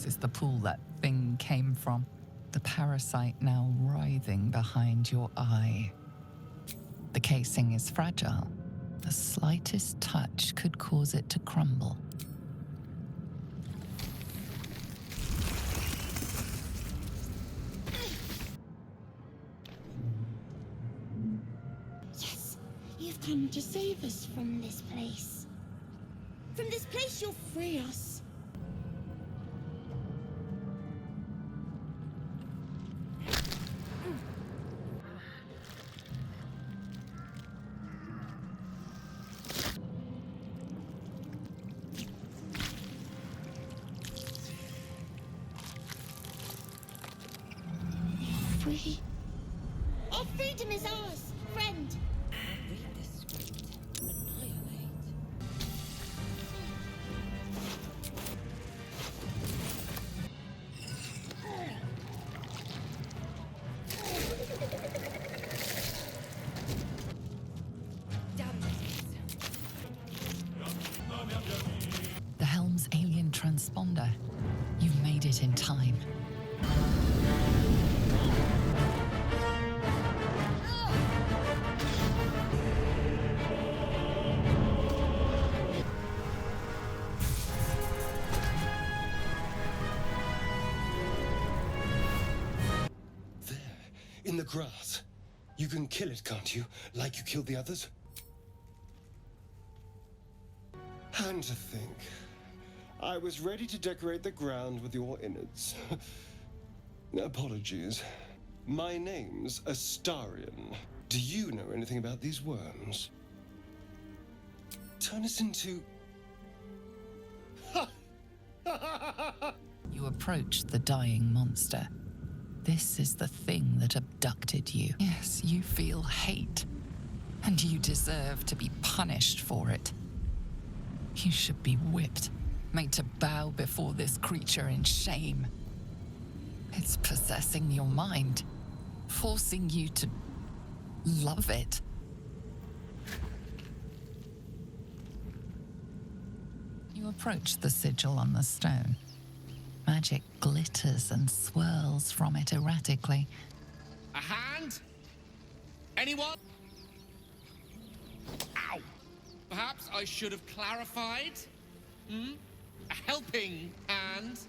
This is the pool that thing came from. The parasite now writhing behind your eye. The casing is fragile. The slightest touch could cause it to crumble. Yes, you've come to save us from this place. From this place, you'll free us. Free. Our freedom is ours, friend. Read this script. Annihilate. The helm's alien transponder. You made it in time. In the grass. You can kill it, can't you? Like you killed the others? And to think, I was ready to decorate the ground with your innards. Apologies. My name's Astarion. Do you know anything about these worms? Turn us into... You approach the dying monster. This is the thing that abducted you. Yes, you feel hate, and you deserve to be punished for it. You should be whipped, made to bow before this creature in shame. It's possessing your mind, forcing you to love it. You approach the sigil on the stone. Magic glitters and swirls from it erratically. A hand? Anyone? Ow! Perhaps I should have clarified? A helping hand?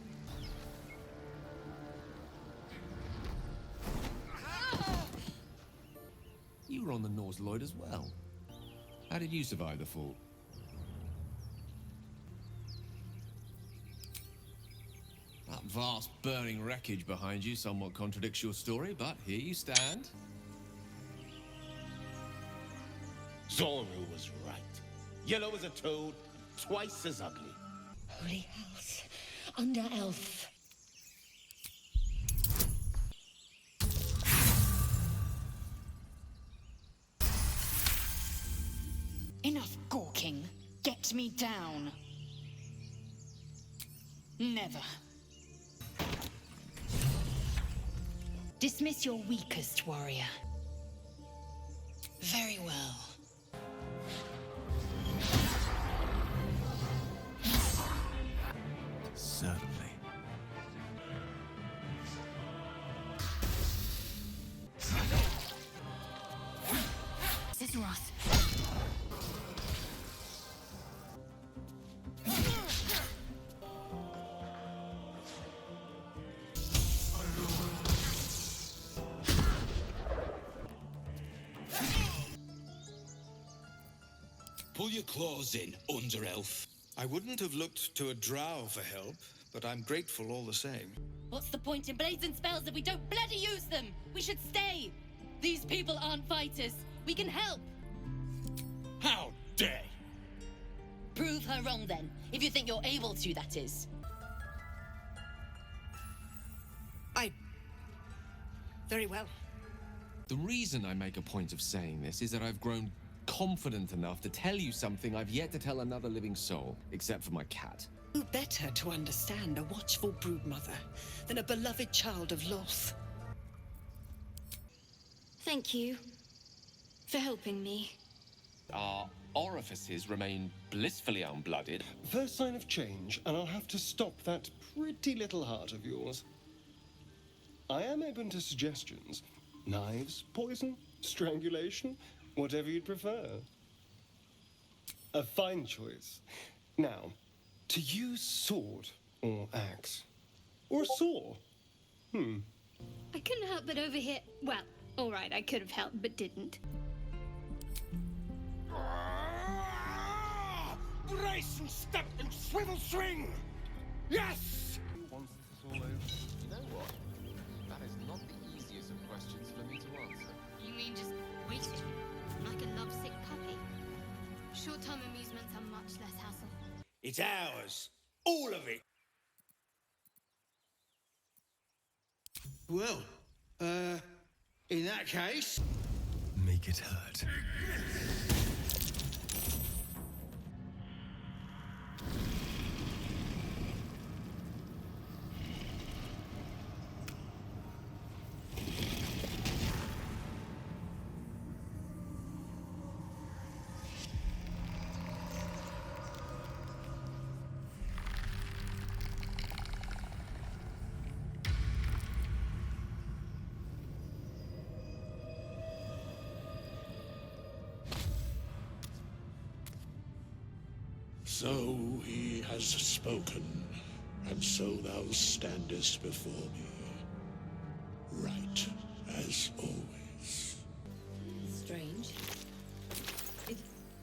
You were on the Norse Lloyd as well. How did you survive the fall? That vast burning wreckage behind you somewhat contradicts your story, but here you stand. Zoru was right. Yellow as a toad, twice as ugly. Holy house, under elf. Enough gawking. Get me down. Never. Dismiss your weakest warrior. Very well. Certainly. Sisaros. Pull your claws in, under elf. I wouldn't have looked to a drow for help, but I'm grateful all the same. What's the point in blazing spells if we don't bloody use them? We should stay. These people aren't fighters. We can help. How dare! Prove her wrong then, if you think you're able to, that is. Very well. The reason I make a point of saying this is that I've grown confident enough to tell you something I've yet to tell another living soul, except for my cat. Who better to understand a watchful broodmother than a beloved child of Loth? Thank you for helping me. Our orifices remain blissfully unblooded. First sign of change, and I'll have to stop that pretty little heart of yours. I am open to suggestions. Knives, poison, strangulation, whatever you'd prefer. A fine choice. Now, to use sword or axe. Or saw. I couldn't help but overhear. Well, alright, I could have helped, but didn't. Brace and step and swivel swing! Yes! Once this is all over. You know what? That is not the easiest of questions for me to answer. You mean just waiting? Like a lovesick puppy? Short-term amusements are much less hassle. It's ours. All of it. Well, in that case... Make it hurt. So he has spoken, and so thou standest before me, right as always. Strange.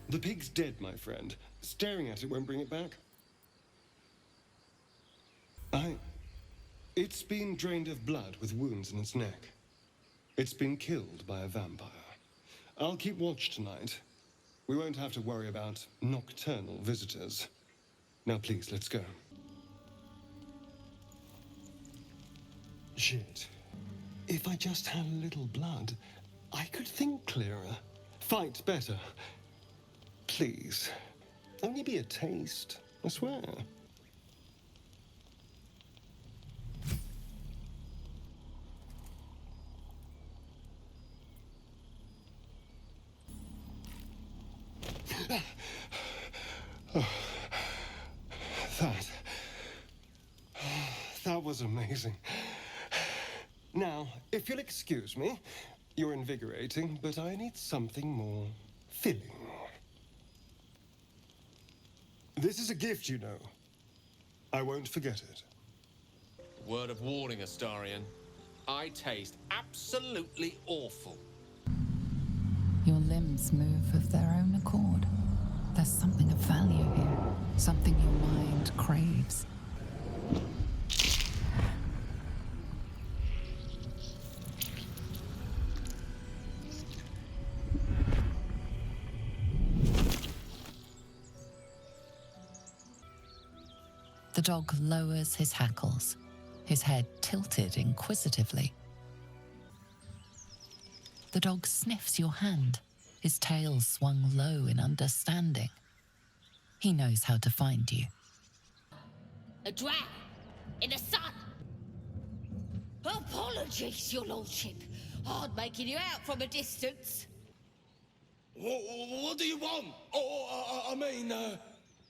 The pig's dead, my friend. Staring at it won't bring it back. It's been drained of blood with wounds in its neck. It's been killed by a vampire. I'll keep watch tonight. We won't have to worry about nocturnal visitors. Now, please, let's go. Shit. If I just had a little blood, I could think clearer, fight better. Please. Only be a taste, I swear. That was amazing. Now, if you'll excuse me, you're invigorating, but I need something more filling. This is a gift, you know. I won't forget it. Word of warning, Astarion. I taste absolutely awful. Your limbs move of their own accord. There's something of value here, something your mind craves. The dog lowers his hackles, his head tilted inquisitively. The dog sniffs your hand, his tail swung low in understanding. He knows how to find you. A drow in the sun. Apologies, your lordship. Hard making you out from a distance. What do you want?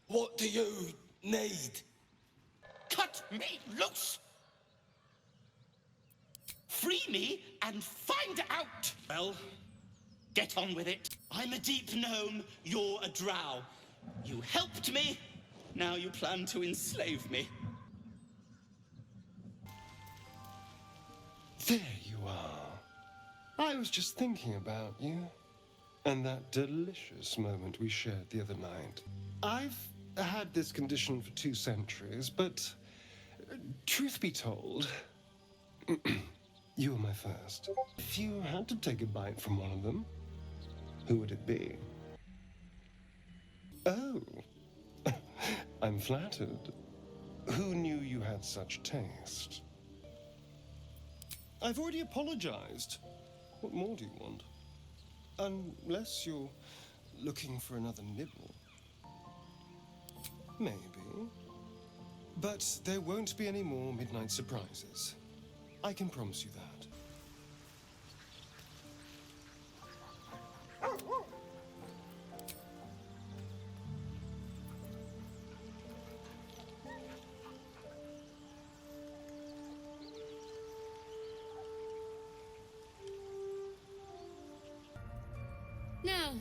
What do you need? Cut me loose! Free me and find out! Well, get on with it. I'm a deep gnome, you're a drow. You helped me, now you plan to enslave me. There you are. I was just thinking about you. And that delicious moment we shared the other night. I've had this condition for 2 centuries, but truth be told, you were my first. If you had to take a bite from one of them, who would it be? Oh, I'm flattered. Who knew you had such taste? I've already apologized. What more do you want? Unless you're looking for another nibble. Maybe. But there won't be any more midnight surprises. I can promise you that.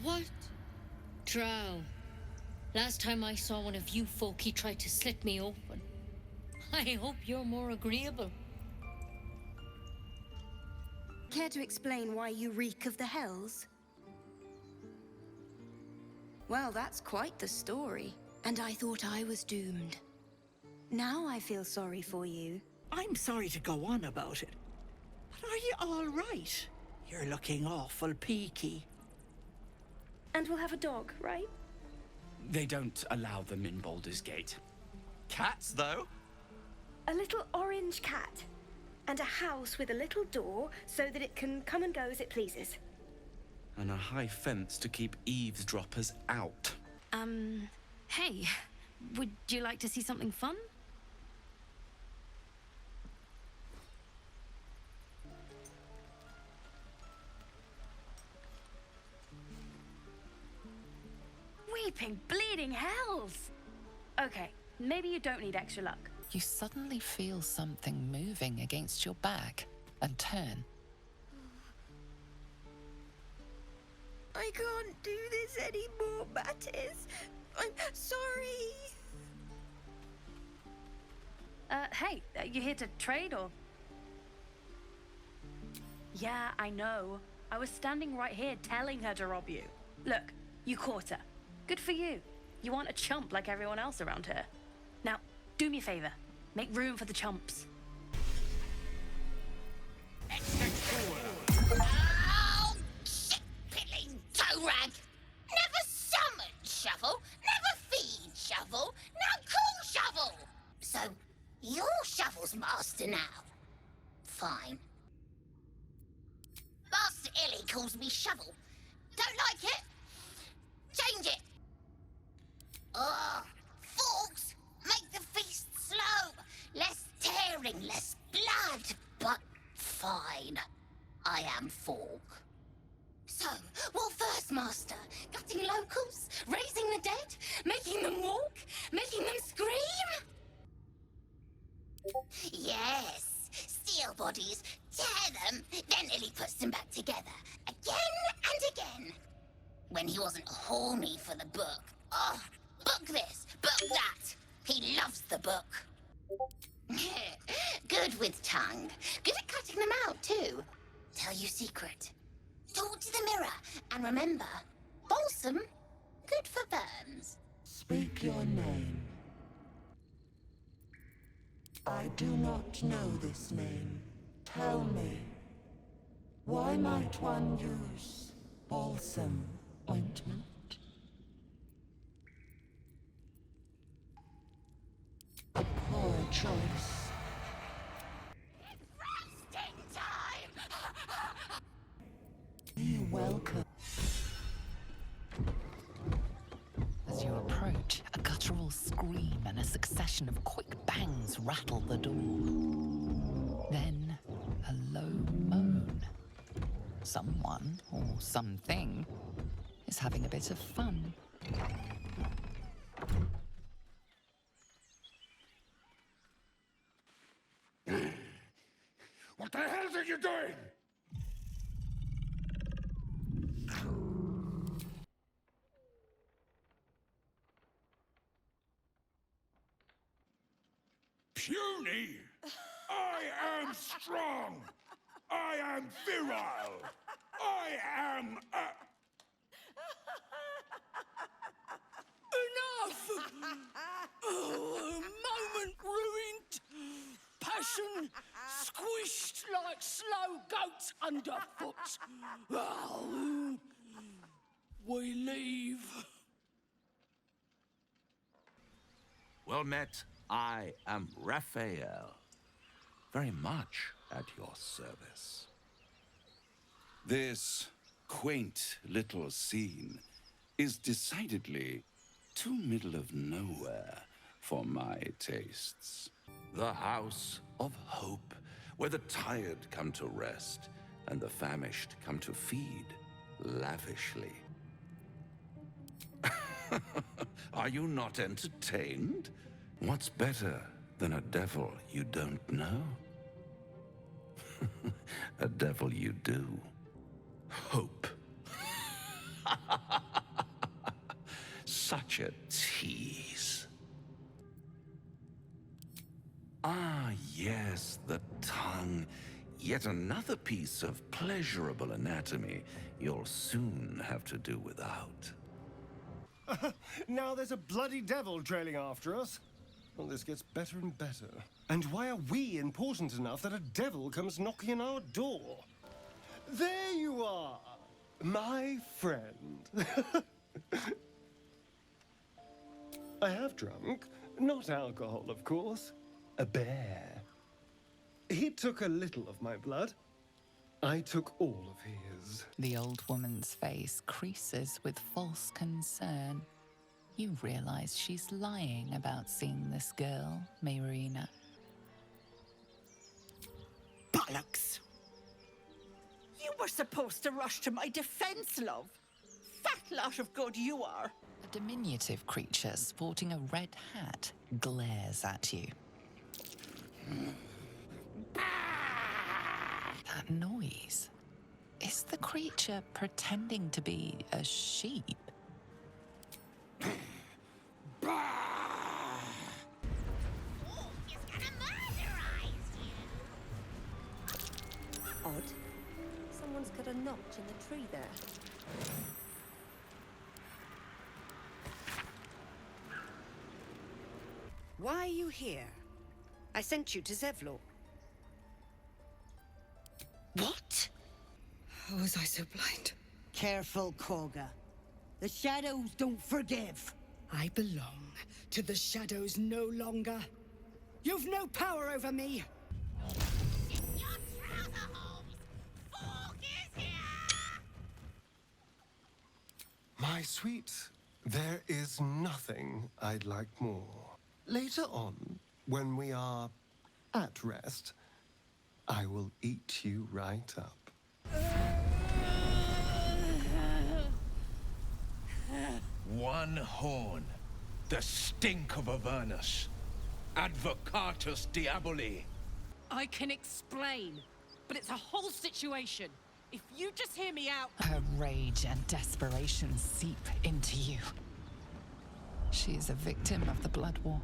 what? Drow. Last time I saw one of you folk, he tried to slit me open. I hope you're more agreeable. Care to explain why you reek of the hells? Well, that's quite the story. And I thought I was doomed. Now I feel sorry for you. I'm sorry to go on about it, but are you all right? You're looking awful peaky. And we'll have a dog, right? They don't allow them in Baldur's Gate. Cats, though? A little orange cat. And a house with a little door so that it can come and go as it pleases. And a high fence to keep eavesdroppers out. Hey, would you like to see something fun? Weeping, bleeding hells! Okay, maybe you don't need extra luck. You suddenly feel something moving against your back and turn. I can't do this anymore, Mattis. I'm sorry. Hey, you here to trade or? Yeah, I know. I was standing right here telling her to rob you. Look, you caught her. Good for you. You aren't a chump like everyone else around here. Now, do me a favor. Make room for the chumps. Oh, shit-piddling toe-rag! Never summon Shovel, never feed Shovel, now call Shovel! So, you're Shovel's master now. Fine. Master Illy calls me Shovel. Don't like it? Change it! Ugh! Forks! Make the feast slow! Less tearing, less blood, but fine. I am Fork. So, what first, Master? Gutting locals? Raising the dead? Making them walk? Making them scream? Yes! Steal bodies, tear them, then Illy puts them back together. Again and again. When he wasn't horny for the book. Oh, book this, book that. He loves the book. Good with tongue. Good at cutting them out, too. Tell you secret. Talk to the mirror. And remember, balsam, good for burns. Speak your name. I do not know this name. Tell me, why might one use balsam ointment? A poor choice. Roasting time! Be welcome. As you approach, a guttural scream and a succession of quick bangs rattle the door. Then, a low moan. Someone, or something, is having a bit of fun. What the hell are you doing? Puny! I am strong! I am virile! I am Enough! Oh, a moment ruined. Passion squished like slow goats underfoot. Oh, we leave. Well met. I am Raphael. Very much at your service. This quaint little scene is decidedly too middle of nowhere for my tastes. The House of Hope, where the tired come to rest and the famished come to feed lavishly. Are you not entertained? What's better than a devil you don't know? A devil you do. Hope. Such a tease. Ah, yes, the tongue. Yet another piece of pleasurable anatomy you'll soon have to do without. Now there's a bloody devil trailing after us. Well, this gets better and better. And why are we important enough that a devil comes knocking on our door? There you are, my friend. I have drunk, not alcohol, of course. A bear. He took a little of my blood. I took all of his. The old woman's face creases with false concern. You realize she's lying about seeing this girl, Mayrina. Bollocks! You were supposed to rush to my defense, love. Fat lot of good you are. A diminutive creature sporting a red hat glares at you. That noise. Is the creature pretending to be a sheep? Odd. Someone's got a notch in the tree there. Why are you here? I sent you to Zevlor. What? How was I so blind? Careful, Koga. The shadows don't forgive. I belong to the shadows no longer. You've no power over me. My sweet, there is nothing I'd like more. Later on, when we are at rest, I will eat you right up. One horn, the stink of Avernus. Advocatus Diaboli. I can explain, but it's a whole situation. If you just hear me out... Her rage and desperation seep into you. She is a victim of the Blood War,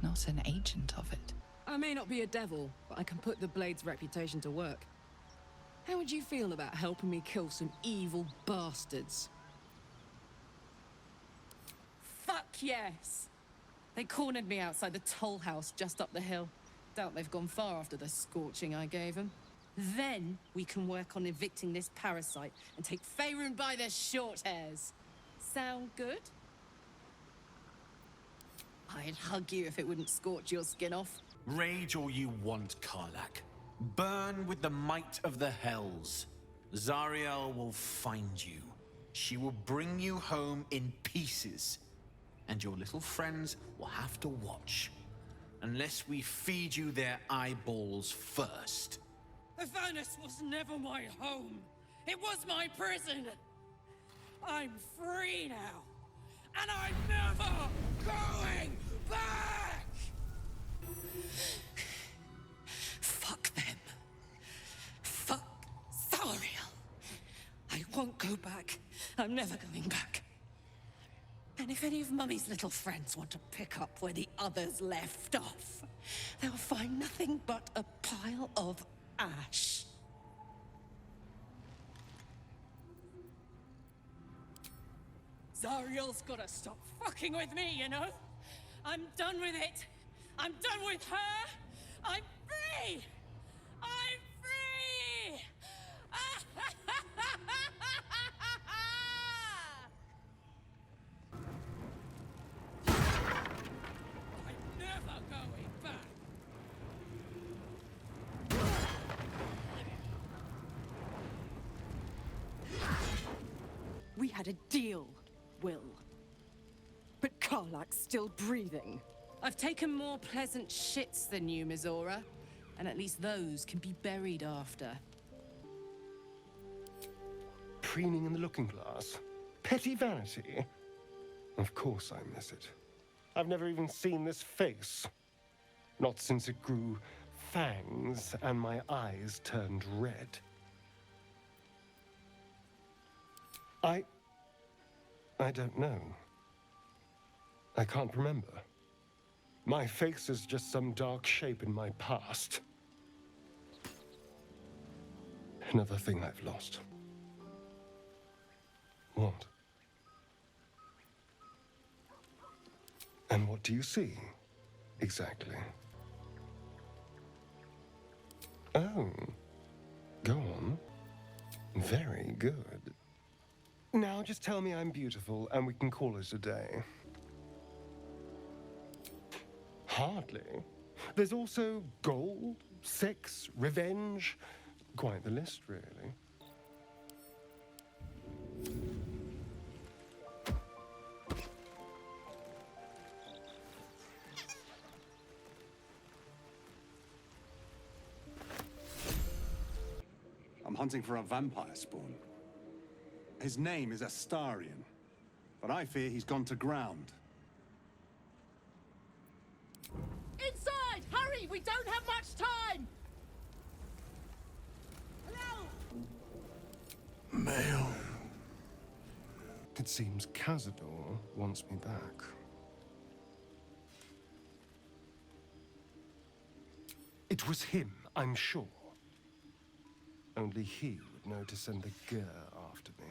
not an agent of it. I may not be a devil, but I can put the Blade's reputation to work. How would you feel about helping me kill some evil bastards? Fuck yes! They cornered me outside the toll house just up the hill. Doubt they've gone far after the scorching I gave them. Then we can work on evicting this parasite and take Faerun by their short hairs. Sound good? I'd hug you if it wouldn't scorch your skin off. Rage all you want, Karlach. Burn with the might of the hells. Zariel will find you. She will bring you home in pieces. And your little friends will have to watch. Unless we feed you their eyeballs first. Avernus was never my home. It was my prison. I'm free now. And I'm never going back! Fuck them. Fuck Zariel. I won't go back. I'm never going back. And if any of Mummy's little friends want to pick up where the others left off, they'll find nothing but a pile of ash. Zariel's gotta stop fucking with me, you know? I'm done with it. I'm done with her. I'm free! I'm free! I'm never going back. We had a deal, Will. But Karlach's still breathing. I've taken more pleasant shits than you, Mizora. And at least those can be buried after. Preening in the looking glass? Petty vanity? Of course I miss it. I've never even seen this face. Not since it grew fangs and my eyes turned red. I don't know. I can't remember. My face is just some dark shape in my past. Another thing I've lost. What? And what do you see, exactly? Oh, go on. Very good. Now just tell me I'm beautiful and we can call it a day. Hardly. There's also gold, sex, revenge. Quite the list, really. I'm hunting for a vampire spawn. His name is Astarion, but I fear he's gone to ground. Inside! Hurry! We don't have much time! Hello? Mail. It seems Cazador wants me back. It was him, I'm sure. Only he would know to send the Gur after me.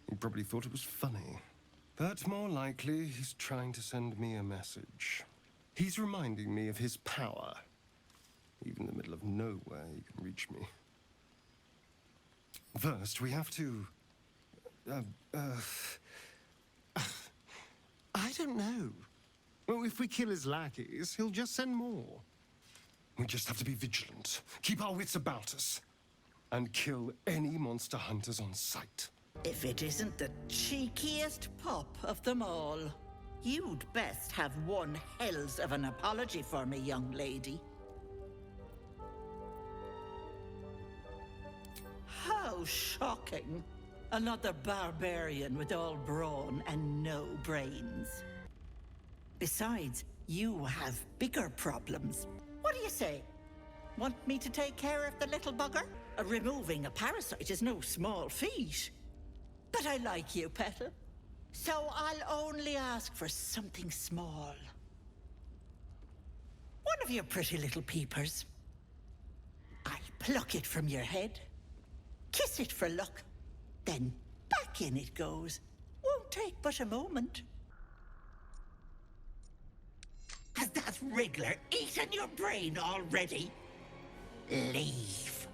He probably thought it was funny. But more likely, he's trying to send me a message. He's reminding me of his power. Even in the middle of nowhere, he can reach me. First, we have to... I don't know. Well, if we kill his lackeys, he'll just send more. We just have to be vigilant, keep our wits about us, and kill any monster hunters on sight. If it isn't the cheekiest pop of them all, you'd best have one hells of an apology for me, young lady. How shocking. Another barbarian with all brawn and no brains. Besides, you have bigger problems. What do you say? Want me to take care of the little bugger? Removing a parasite is no small feat. But I like you, Petal. So I'll only ask for something small. One of your pretty little peepers. I'll pluck it from your head, kiss it for luck, then back in it goes. Won't take but a moment. Has that wriggler eaten your brain already? Leave.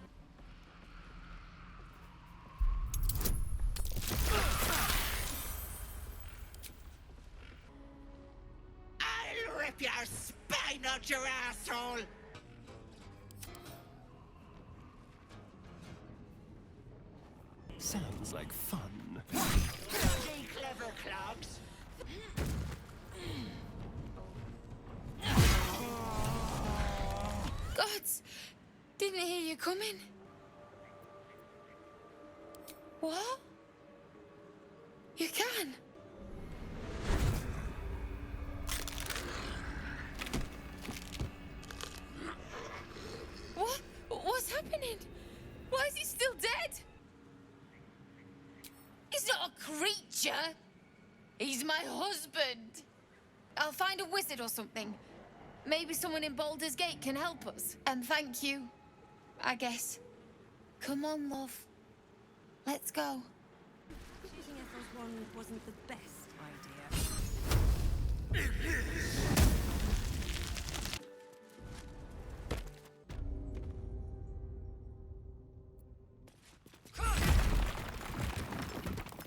I'll rip your spine out your asshole! Sounds like fun. Bloody clever clogs! Gods! Didn't hear you coming. What? You can? What? What's happening? Why is he still dead? He's not a creature. He's my husband. I'll find a wizard or something. Maybe someone in Baldur's Gate can help us. And thank you, I guess. Come on, love. Let's go. Choosing Ethel's wand wasn't the best idea.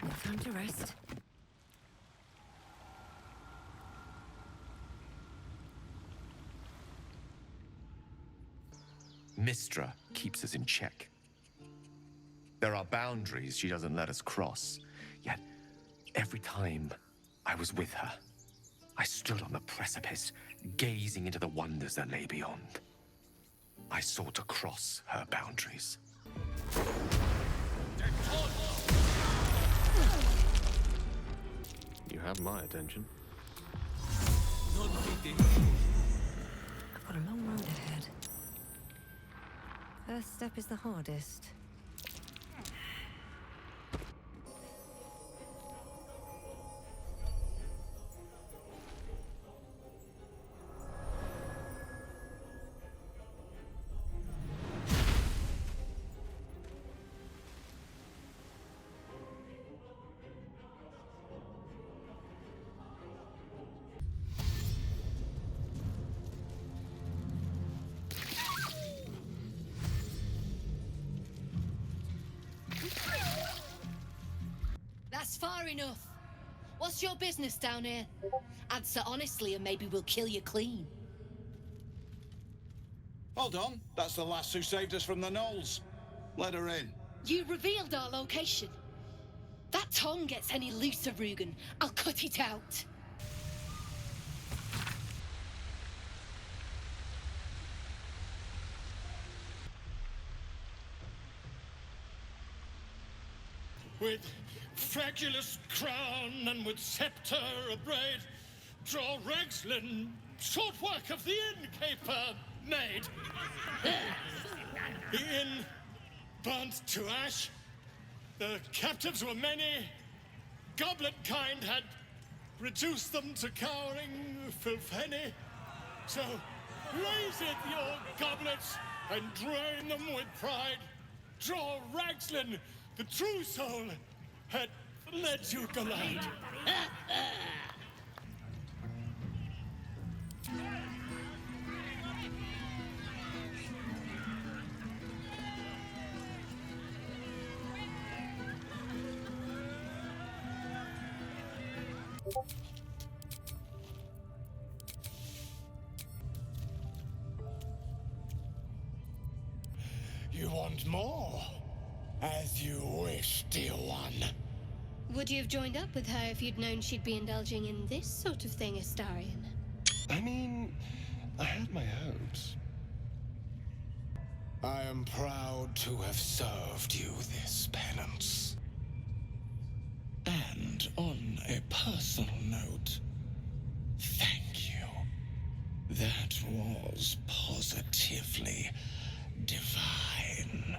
No time to rest. Mystra keeps us in check. There are boundaries she doesn't let us cross. Yet, every time I was with her, I stood on the precipice, gazing into the wonders that lay beyond. I sought to cross her boundaries. You have my attention. I've got a long road ahead. First step is the hardest. enough. What's your business down here? Answer honestly and maybe we'll kill you clean. Hold on. That's the lass who saved us from the gnolls. Let her in. You revealed our location. That tongue gets any looser, Rugen, I'll cut it out. With fragulous crown and with scepter abraid, draw Ragslin, short work of the innkeeper made. The inn burnt to ash. The captives were many. Goblet kind had reduced them to cowering filfenny. So raise it, your goblets, and drain them with pride. Draw Ragslin, the true soul, had led you collide. You want more? As you wish, dear one. Would you have joined up with her if you'd known she'd be indulging in this sort of thing, Astarion? I mean, I had my hopes. I am proud to have served you this penance. And on a personal note, thank you. That was positively divine.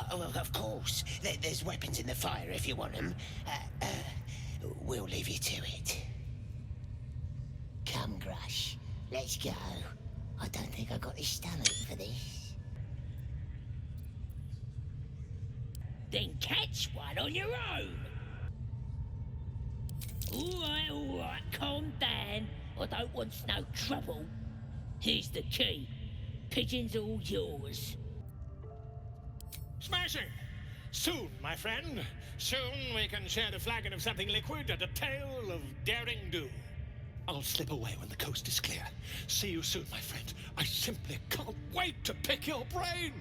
Oh, of course. There's weapons in the fire if you want them. We'll leave you to it. Come, Grush. Let's go. I don't think I got the stomach for this. Then catch one on your own. All right, calm down. I don't want no trouble. Here's the key. Pigeon's all yours. Smashing! Soon, my friend. Soon we can share the flagon of something liquid and a tale of daring do. I'll slip away when the coast is clear. See you soon, my friend. I simply can't wait to pick your brain!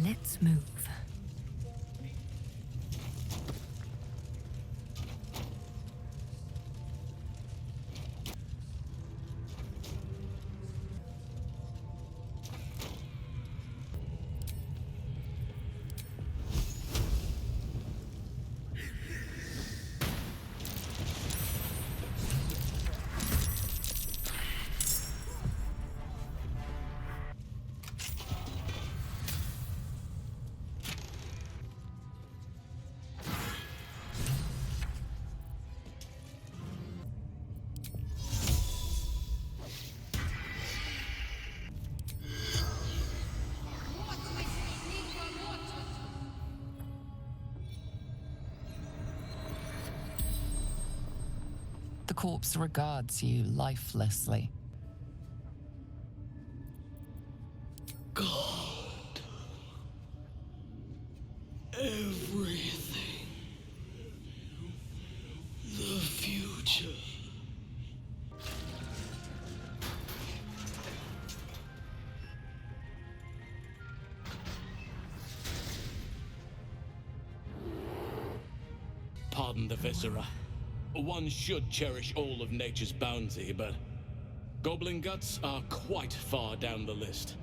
Let's move. The corpse regards you lifelessly. God. Everything. The future. Pardon the viscera. One should cherish all of nature's bounty, but goblin guts are quite far down the list.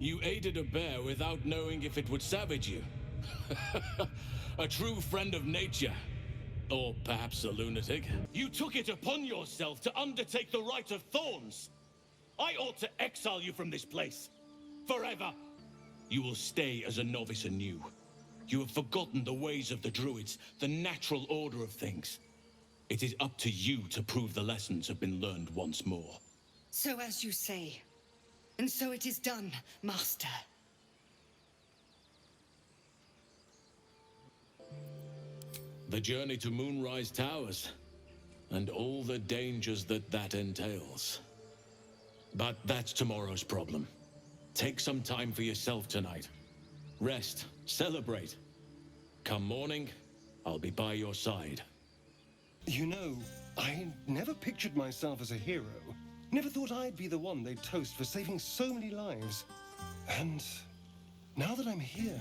You aided a bear without knowing if it would savage you. A true friend of nature. Or perhaps a lunatic. You took it upon yourself to undertake the Rite of Thorns. I ought to exile you from this place. Forever. You will stay as a novice anew. You have forgotten the ways of the druids, the natural order of things. It is up to you to prove the lessons have been learned once more. So as you say. And so it is done, Master. The journey to Moonrise Towers, and all the dangers that entails. But that's tomorrow's problem. Take some time for yourself tonight. Rest, celebrate. Come morning, I'll be by your side. You know, I never pictured myself as a hero. Never thought I'd be the one they'd toast for saving so many lives. And now that I'm here...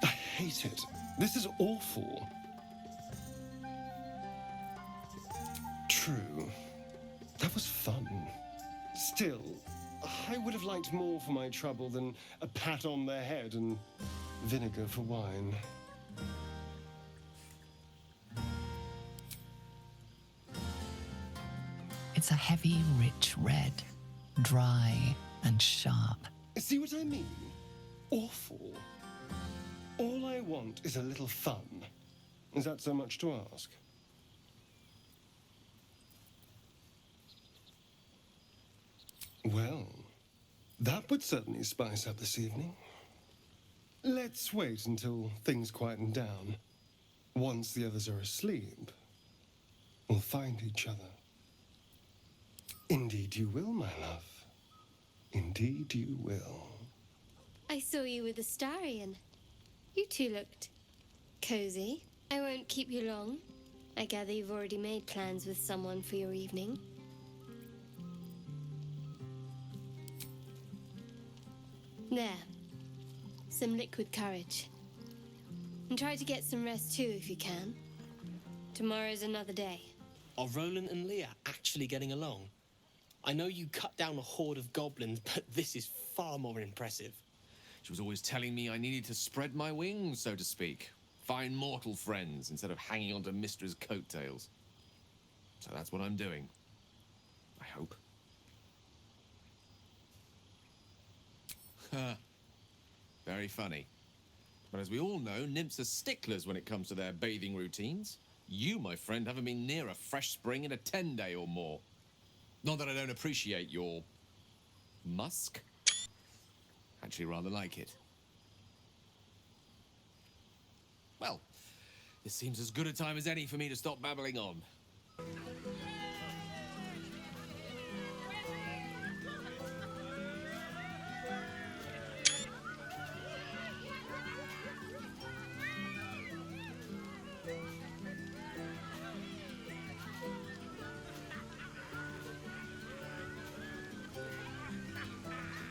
I hate it. This is awful. True. That was fun. Still, I would have liked more for my trouble than a pat on the head and vinegar for wine. It's a heavy, rich red, dry and sharp. See what I mean? Awful. All I want is a little fun. Is that so much to ask? Well, that would certainly spice up this evening. Let's wait until things quieten down. Once the others are asleep, we'll find each other. Indeed you will, my love. Indeed you will. I saw you with Astarion. You two looked cozy. I won't keep you long. I gather you've already made plans with someone for your evening. There. Some liquid courage. And try to get some rest too if you can. Tomorrow's another day. Are Roland and Leah actually getting along? I know you cut down a horde of goblins, but this is far more impressive. She was always telling me I needed to spread my wings, so to speak. Find mortal friends instead of hanging onto Mistra's coattails. So that's what I'm doing. I hope. Very funny. But as we all know, nymphs are sticklers when it comes to their bathing routines. You, my friend, haven't been near a fresh spring in a 10-day or more. Not that I don't appreciate your... musk? Actually rather like it. Well, this seems as good a time as any for me to stop babbling on.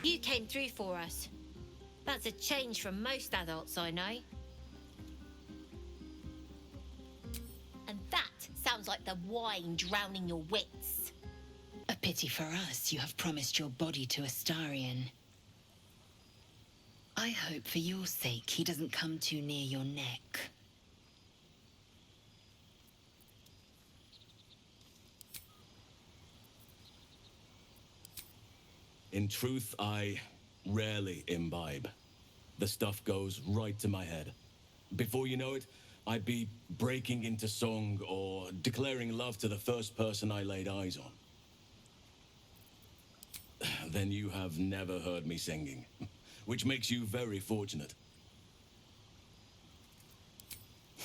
You came through for us. That's a change from most adults I know. And that sounds like the wine drowning your wits. A pity for us you have promised your body to Astarion. I hope for your sake he doesn't come too near your neck. In truth, I rarely imbibe. The stuff goes right to my head. Before you know it, I'd be breaking into song or declaring love to the first person I laid eyes on. Then you have never heard me singing, which makes you very fortunate.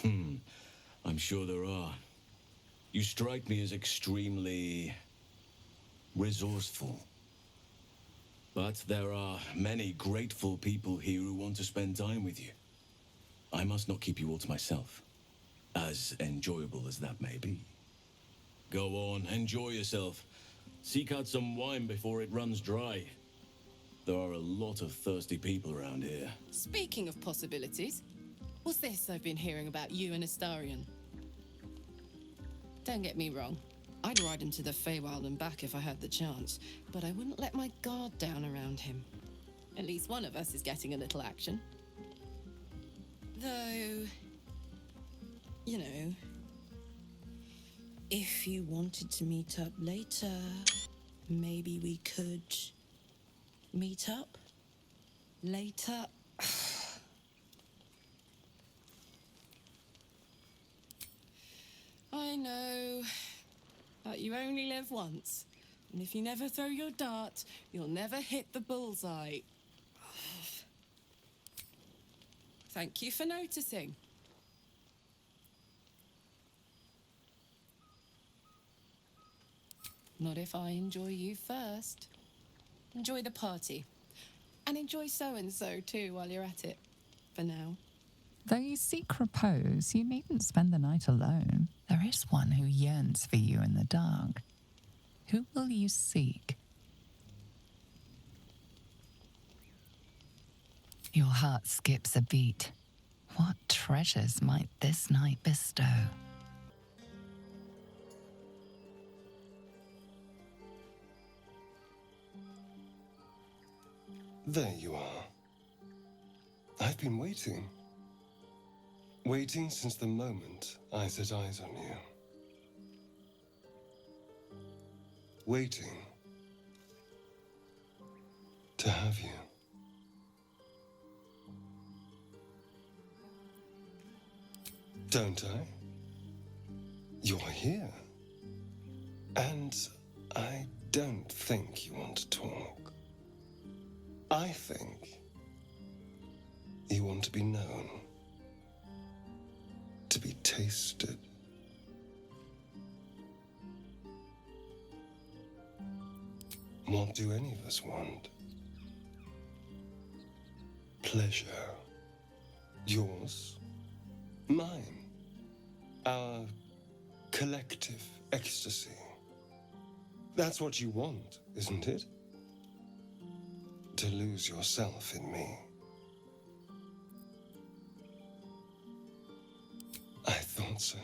I'm sure there are. You strike me as extremely resourceful. But there are many grateful people here who want to spend time with you. I must not keep you all to myself, as enjoyable as that may be. Go on, enjoy yourself. Seek out some wine before it runs dry. There are a lot of thirsty people around here. Speaking of possibilities, what's this I've been hearing about you and Astarion? Don't get me wrong. I'd ride him to the Feywild and back if I had the chance, but I wouldn't let my guard down around him. At least one of us is getting a little action. Though, you know, if you wanted to meet up later, maybe we could meet up later. I know, but you only live once. And if you never throw your dart, you'll never hit the bullseye. Thank you for noticing. Not if I enjoy you first. Enjoy the party. And enjoy so-and-so too while you're at it. For now. Though you seek repose, you needn't spend the night alone. There is one who yearns for you in the dark. Who will you seek? Your heart skips a beat. What treasures might this night bestow? There you are. I've been waiting. Waiting since the moment I set eyes on you. Waiting to have you. Don't I? You're here. And I don't think you want to talk. I think you want to be known. To be tasted. What do any of us want? Pleasure. Yours. Mine. Our collective ecstasy. That's what you want, isn't it? To lose yourself in me. I thought so.